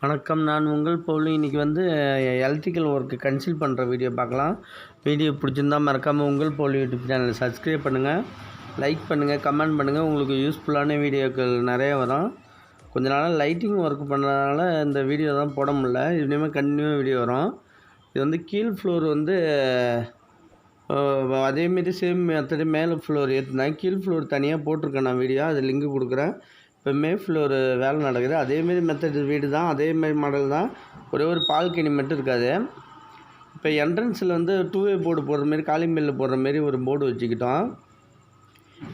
வணக்கம். நான் உங்கள் பவுல். இன்றைக்கி எலக்ட்ரிக்கல் ஒர்க்கு கன்சல்ட் பண்ணுற வீடியோ பார்க்கலாம். வீடியோ பிடிச்சிருந்தால் மறக்காமல் உங்கள் பவுல் யூடியூப் சேனலை சப்ஸ்கிரைப் பண்ணுங்கள், லைக் பண்ணுங்கள், கமெண்ட் பண்ணுங்கள். உங்களுக்கு யூஸ்ஃபுல்லான வீடியோக்கள் நிறைய வரும். கொஞ்ச நாளாக லைட்டிங் ஒர்க் பண்ணுறதுனால இந்த வீடியோ தான் போட முடியல. இனிமேல் கண்டினியூவாக வீடியோ வரும். இது கீழ் ஃப்ளோர் அதேமாரி சேம் மெத்தடு மேலே ஃப்ளோர் ஏற்றுனேன். கீழ் ஃப்ளோர் தனியாக போட்டிருக்கேன் நான் வீடியோ, அது லிங்க் கொடுக்குறேன். இப்போ ஃப்ளோர் வேலை நடக்குது. அதேமாரி மெத்தட் வீடு தான், அதேமாரி மாடல் தான். ஒரே ஒரு பால்கனி மட்டும் இருக்காது. இப்போ என்ட்ரன்ஸில் 2 வே போர்டு போடுற மாரி, காலிங் பெல்லில் போடுற மாரி ஒரு போர்டு வச்சுக்கிட்டோம்.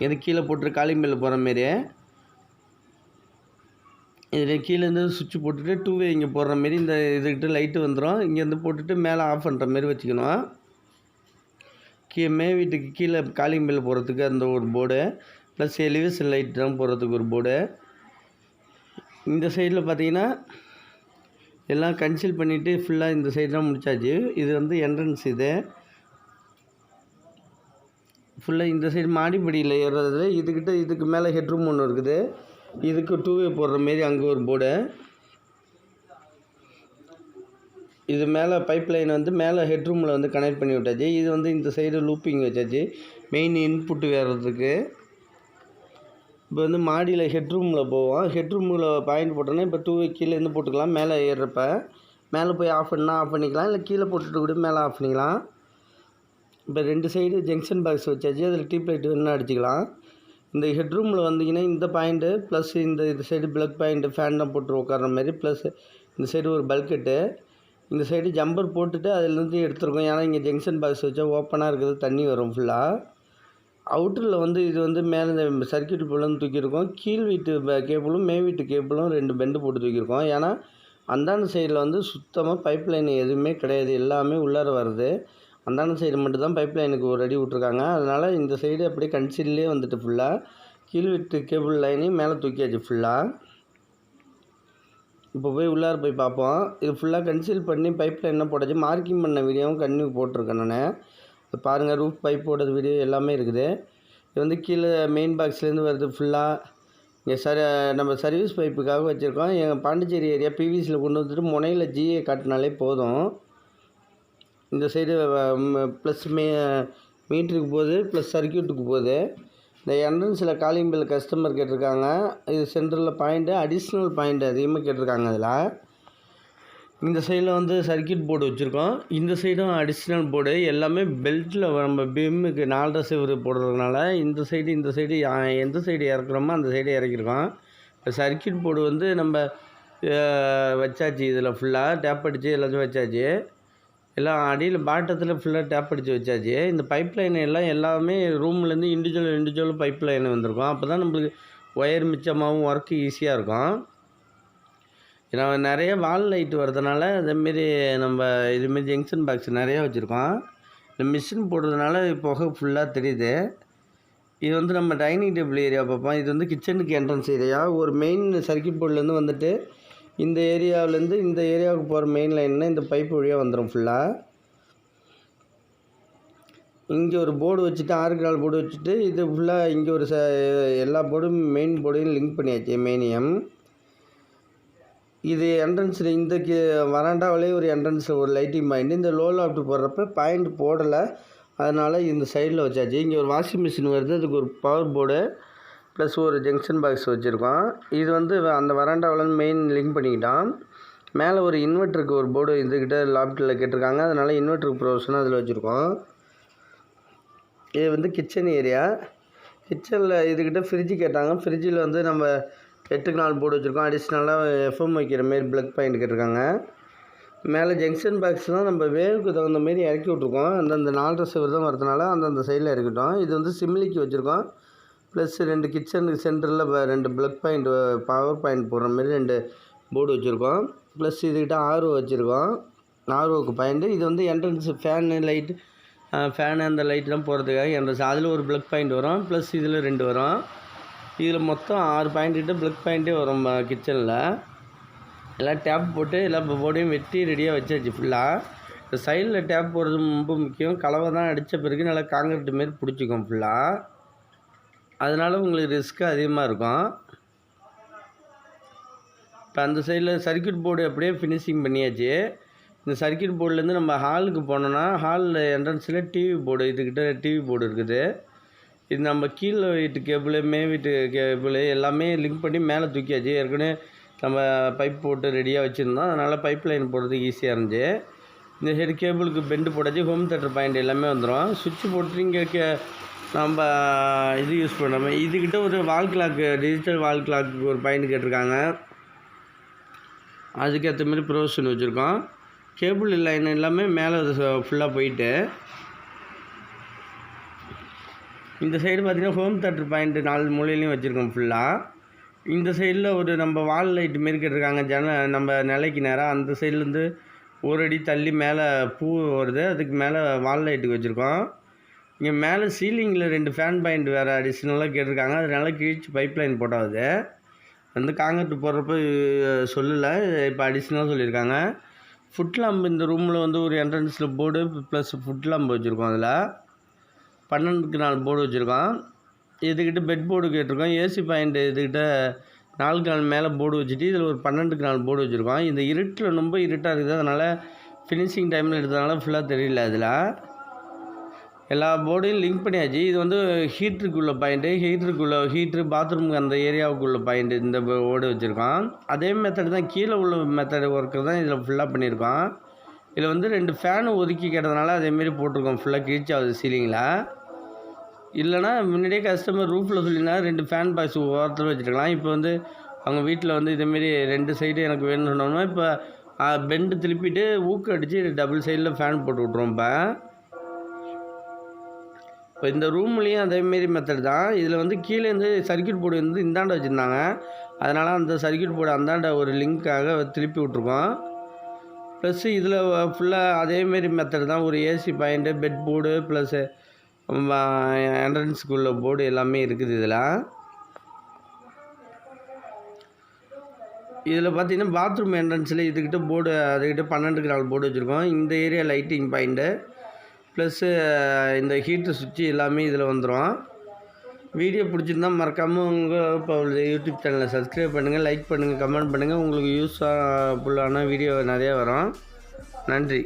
இது கீழே போட்டு காலிங் பெல்லில் போகிற மாரி, இதில் கீழேருந்து சுவிட்ச் போட்டுட்டு 2 வே இங்கே போடுற மாரி இந்த இதுக்கிட்ட லைட்டு வந்துடும். இங்கேருந்து போட்டுட்டு மேலே ஆஃப் பண்ணுற மாரி வச்சுக்கணும். வீட்டுக்கு கீழே காலிங் பெல் போடுறதுக்கு அந்த ஒரு போர்டு, ப்ளஸ் எலிவேஷன் லைட் தான் போடுறதுக்கு ஒரு போர்டு. இந்த சைடில் பார்த்தீங்கன்னா எல்லாம் கன்சீல் பண்ணிவிட்டு ஃபுல்லாக இந்த சைடு தான் முடிச்சாச்சு. இது என்ட்ரன்ஸ். இது ஃபுல்லாக இந்த சைடு மாடிப்படியில் ஏறுறது. இதுக்கு மேலே ஹெட்ரூம் ஒன்று இருக்குது. இதுக்கு 2 வே போடுற மாரி அங்கே ஒரு போர்டு. இது மேலே பைப் லைன் மேலே ஹெட்ரூமில் கனெக்ட் பண்ணி விட்டாச்சு. இது இந்த சைடு லூப்பிங் வச்சாச்சு மெயின் இன்புட்டு வேறதுக்கு. இப்போ மாடியில் ஹெட்ரூமில் போவோம். ஹெட்ரூமில் பாயிண்ட் போட்டோன்னா இப்போ 2 வே கீழேருந்து போட்டுக்கலாம். மேலே ஏறுறப்ப மேலே போய் ஆஃப் பண்ணால் ஆஃப் பண்ணிக்கலாம், இல்லை கீழே போட்டுட்டு கூட மேலே ஆஃப் பண்ணிக்கலாம். இப்போ 2 சைடு ஜங்ஷன் பாக்ஸ் வச்சாச்சு. அதில் டியூப் லைட் வேணுன்னா அடிச்சிக்கலாம். இந்த ஹெட்ரூமில் வந்தீங்கன்னா இந்த பாயிண்ட்டு ப்ளஸ் இந்த சைடு ப்ளக் பாயிண்ட்டு ஃபேன் போட்டு உட்கார்ற மாதிரி, ப்ளஸ் இந்த சைடு ஒரு பல்கெட்டு, இந்த சைடு ஜம்பர் போட்டுட்டு அதிலேருந்து எடுத்துருக்கோம். ஏன்னா இங்கே ஜங்ஷன் பாக்ஸ் வச்சா ஓப்பனாக இருக்குது, தண்ணி வரும் ஃபுல்லாக. அவுட்டரில் இது மேலே இந்த சர்க்கியூட் போர்டு தூக்கியிருக்கோம். கீழ் வீட்டு கேபிளும் வீட்டு கேபிளும் 2 பெண்டு போட்டு தூக்கியிருக்கோம். ஏன்னா அந்தாண்ட சைடில் சுத்தமாக பைப் லைன் எதுவுமே கிடையாது, எல்லாமே உள்ளார வருது. அந்தாண்ட சைடு மட்டும் தான் பைப் லைனுக்கு ஒரு அடி விட்ருக்காங்க. அதனால் இந்த சைடு அப்படியே கன்சீல்லே ஃபுல்லாக கீழ் வீட்டு கேபிள் லைனையும் மேலே தூக்கியாச்சு ஃபுல்லாக. இப்போ போய் உள்ளார போய் பார்ப்போம். இது ஃபுல்லாக கன்சீல் பண்ணி பைப் லைன் போட்டாச்சு. மார்க்கிங் பண்ண வீடியோவும் கன்னியூ போட்டிருக்கேன் நான். பாருங்கள், ரூஃப் பைப்போட வீடியோ எல்லாமே இருக்குது. இது கீழே மெயின் பாக்ஸ்லேருந்து வருது ஃபுல்லாக. இங்கே நம்ம சர்வீஸ் பைப்புக்காக வச்சுருக்கோம். எங்கள் பாண்டிச்சேரி ஏரியா பிவிசியில் கொண்டு வந்துட்டு முனையில் ஜிஏ காட்டினாலே போதும். இந்த சைடு ப்ளஸ் மீட்டருக்கு போகுது, ப்ளஸ் சர்க்கியூட்டுக்கு போகுது. இந்த என்ட்ரன்ஸில் காலிங் பெல் கஸ்டமர் கேட்டிருக்காங்க. இது சென்டரில் பாயிண்ட்டு, அடிஷ்னல் பாயிண்ட் அதிகமாக கேட்டிருக்காங்க. அதில் இந்த சைடில் சர்க்கியூட் போர்டு வச்சுருக்கோம். இந்த சைடும் அடிஷ்னல் போர்டு. எல்லாமே பெல்ட்டில் நம்ம பீமுக்கு 4 செவரு போடுறதுனால இந்த சைடு எந்த சைடு இறக்குறோமோ அந்த சைடு இறக்கிருக்கோம். இப்போ சர்க்கியூட் போர்டு நம்ம வச்சாச்சு. இதில் ஃபுல்லாக டேப் அடித்து எல்லாத்தையும் வச்சாச்சு. எல்லாம் அடியில் பாட்டத்தில் ஃபுல்லாக டேப் அடித்து வச்சாச்சு. இந்த பைப் லைன் எல்லாமே ரூம்லேருந்து இண்டிவிஜுவல் பைப் லைன் வந்திருக்கும். அப்போ தான் நம்மளுக்கு ஒயர் மிச்சமாகவும் ஒர்க்கு ஈஸியாக இருக்கும். ஏன்னா நிறைய வால் லைட் வரதுனால அதேமாரி நம்ம இதுமாரி ஜங்ஷன் பாக்ஸ் நிறையா வச்சுருக்கோம். இந்த மிஷின் போடுறதுனால புகை ஃபுல்லாக தெரியுது. இது நம்ம டைனிங் டேபிள் ஏரியா பார்ப்போம். இது கிச்சனுக்கு என்ட்ரன்ஸ் ஏரியா. ஒரு மெயின் சர்க்கியூட் போர்ட்லேருந்து இந்த ஏரியாவிலேருந்து இந்த ஏரியாவுக்கு போகிற மெயின் லைன்னா இந்த பைப் வழியாக வந்துடும் ஃபுல்லாக. இங்கே ஒரு போர்டு வச்சுட்டு, 6 போர்டு வச்சுட்டு, இது ஃபுல்லாக இங்கே ஒரு எல்லா போர்டும் மெயின் போர்டையும் லிங்க் பண்ணியாச்சு மெயினியம். இது என்ட்ரன்ஸில் இந்த வராண்டாவிலே ஒரு என்ட்ரன்ஸில் ஒரு லைட்டிங் பாயிண்ட். இந்த லோ லாஃப்ட் போடுறப்ப பாயிண்ட் போடலை, அதனால் இந்த சைடில் வச்சாச்சு. இங்கே ஒரு வாஷிங் மிஷின் வருது, அதுக்கு ஒரு பவர் போர்டு ப்ளஸ் ஒரு ஜங்ஷன் பாக்ஸ் வச்சுருக்கோம். இது அந்த வராண்டாவில் மெயின் லிங்க் பண்ணிக்கிட்டோம். மேலே ஒரு இன்வெர்ட்டருக்கு ஒரு போர்டு இதுக்கிட்ட லாஃப்ட்டில் கேட்டிருக்காங்க, அதனால் இன்வெர்ட்டருக்கு ப்ரொவிஷனாக அதில் வச்சுருக்கோம். இது கிச்சன் ஏரியா. கிச்சனில் இதுக்கிட்ட ஃப்ரிட்ஜு கேட்டாங்க. ஃப்ரிட்ஜில் நம்ம 8க்கு 4 போர்டு வச்சுருக்கோம். அடிஷ்னலாக எஃப்எம் வைக்கிற மாரி ப்ளக் பாயிண்ட் கேட்டிருக்காங்க. மேலே ஜங்ஷன் பாக்ஸ் தான் நம்ம வேவுக்கு தகுந்த மாரி இறக்கி விட்ருக்கோம். அந்தந்த 4 செவர் தான் வரதுனால அந்தந்த சைடில் இறக்கிட்டோம். இது சிம்லிக்கு வச்சுருக்கோம். ப்ளஸ் 2 கிச்சனுக்கு சென்டரில் 2 ப்ளக் பாயிண்ட் பவர் பாயிண்ட் போடுற மாரி 2 போர்டு வச்சுருக்கோம். ப்ளஸ் இதுக்கிட்ட ஆர்ஓ வச்சுருக்கோம். ஆர்ஓக்கு பாயிண்ட்டு. இது என்ட்ரன்ஸு ஃபேனு லைட்டு, ஃபேனு அந்த லைட்லாம் போகிறதுக்காக என்ட்ரன்ஸ். அதில் ஒரு ப்ளக் பாயிண்ட் வரும், ப்ளஸ் இதில் 2 வரும். இதில் மொத்தம் 6 பாயிண்ட்டு ப்ளக் பாயிண்ட்டே வரும் கிச்சனில். எல்லாம் டேப் போட்டு எல்லா போர்டையும் வெட்டி ரெடியாக வச்சாச்சு ஃபுல்லாக. இந்த சைடில் டேப் போடுறது ரொம்ப முக்கியம். கலவை தான் அடித்த பிறகு நல்லா காங்கிரீட் மாரி பிடிச்சிக்கும் ஃபுல்லாக. அதனால் உங்களுக்கு ரிஸ்க்கு அதிகமாக இருக்கும். இப்போ அந்த சைடில் சர்க்யூட் போர்டு அப்படியே ஃபினிஷிங் பண்ணியாச்சு. இந்த சர்க்யூட் போர்ட்லேருந்து நம்ம ஹாலுக்கு போனோன்னா ஹாலில் என்ட்ரன்ஸில் டிவி போர்டு இதுக்கிட்ட டிவி போர்டு இருக்குது. இது நம்ம கீழே வீட்டு கேபிள் வீட்டு கேபிள் எல்லாமே லிங்க் பண்ணி மேலே தூக்கியாச்சு. ஏற்கனவே நம்ம பைப் போட்டு ரெடியாக வச்சுருந்தோம். அதனால் பைப் லைன் போடுறதுக்கு ஈஸியாக இருந்துச்சு. இந்த சைடு கேபிளுக்கு பெண்டு போட்டாச்சு. ஹோம் தேட்டர் பாயிண்ட் எல்லாமே வந்துடும். சுவிட்ச் போட்டு இங்கே நம்ம இது யூஸ் பண்ணுறோம். இதுக்கிட்ட ஒரு wall clock digital wall clock ஒரு பாயிண்ட் கேட்டிருக்காங்க. அதுக்கேற்ற மாதிரி ப்ரொவிஷன் வச்சுருக்கோம். கேபிள் லைன் எல்லாமே மேலே ஃபுல்லாக போயிட்டு இந்த சைடு பார்த்திங்கன்னா ஹோம் தேட்டர் பாயிண்ட்டு 4 மூலையிலையும் வச்சுருக்கோம் ஃபுல்லாக. இந்த சைடில் ஒரு நம்ம வால் லைட் மாரி கேட்டிருக்காங்க. நம்ம நிலைக்கு நேராக அந்த சைட்லேருந்து ஒரு அடி தள்ளி மேலே பூ வருது. அதுக்கு மேலே வால் லைட்டுக்கு வச்சுருக்கோம். இங்கே மேலே சீலிங்கில் 2 ஃபேன் பாயிண்ட் வேறு அடிஷ்னலாக கேட்டிருக்காங்க. அதனால கிழிச்சு பைப் லைன் போட்டாது. வந்து காங்கிரீட் போடுறப்ப சொல்லலை, இப்போ அடிஷ்னலாக சொல்லியிருக்காங்க. ஃபுட் லாம்பு இந்த ரூமில் வந்து ஒரு என்ட்ரன்ஸில் போர்டு ப்ளஸ் ஃபுட் லாம்பு வச்சுருக்கோம். அதில் 12க்கு 4 போர்டு வச்சுருக்கோம். இதுக்கிட்ட பெட் போர்டு கேட்டிருக்கோம். ஏசி பாயிண்ட் இதுக்கிட்ட 4க்கு 4 மேலே போர்டு வச்சுட்டு இதில் ஒரு 12க்கு 4 போர்டு வச்சுருக்கோம். இந்த இருட்டில் ரொம்ப இருட்டாக இருக்குது. அதனால் ஃபினிஷிங் டைமில் எடுத்ததுனால ஃபுல்லாக தெரியல. அதில் எல்லா போர்டையும் லிங்க் பண்ணியாச்சு. இது வந்து ஹீட்டருக்குள்ள பாயிண்ட்டு, ஹீட்ரு பாத்ரூமுக்கு அந்த ஏரியாவுக்குள்ள பாயிண்ட்டு இந்த போர்டு வச்சுருக்கோம். அதே மெத்தட் தான் கீழே உள்ள மெத்தட் ஒர்க்கு தான் இதில் ஃபுல்லாக பண்ணியிருக்கோம். இதில் வந்து 2 ஃபேனு ஒதுக்கி கேட்டதுனால அதேமாரி போட்டிருக்கோம். ஃபுல்லாக கிழிச்சாகுது சீலிங்கில். இல்லைனா முன்னாடியே கஸ்டமர் ரூஃபில் சொல்லியிருந்தாங்க 2 ஃபேன் பாக்ஸ் ஓரத்தில் வச்சுருக்கலாம். இப்போ வந்து அவங்க வீட்டில் வந்து இதேமாரி 2 சைடு எனக்கு வேணும்னு சொன்னோம்னா இப்போ பெண்டு திருப்பிட்டு ஊக்கு அடித்து டபுள் சைடில் ஃபேன் போட்டு விட்ருவோம். இப்போ இந்த ரூம்லேயும் அதேமாரி மெத்தட் தான். இதில் வந்து கீழேருந்து சர்க்யூட் போர்டு வந்து இந்தாண்ட வச்சுருந்தாங்க. அதனால் அந்த சர்க்யூட் போர்டு அந்தாண்ட ஒரு லிங்க்காக திருப்பி விட்ருக்கோம். ப்ளஸ்ஸு இதில் ஃபுல்லாக அதேமாரி மெத்தட் தான். ஒரு AC point, bed board plus என்ட்ரன்ஸுக்குள்ள போர்டு எல்லாமே இருக்குது. இதில் பார்த்திங்கன்னா பாத்ரூம் என்ட்ரன்ஸில் இதுக்கிட்ட போர்டு அதுக்கிட்ட 12க்கு 4 போர்டு வச்சுருக்கோம். இந்த ஏரியா லைட்டிங் பாயிண்ட்டு ப்ளஸ்ஸு இந்த ஹீட்ரு சுவிட்சு எல்லாமே இதில் வந்துடும். வீடியோ பிடிச்சிருந்தா மறக்காமல் உங்கள் இப்போ யூடியூப் சேனலை சப்ஸ்கிரைப் பண்ணுங்கள், லைக் பண்ணுங்கள், கமெண்ட் பண்ணுங்கள். உங்களுக்கு யூஸ்ஃபுல்லான வீடியோ நிறையா வரும். நன்றி.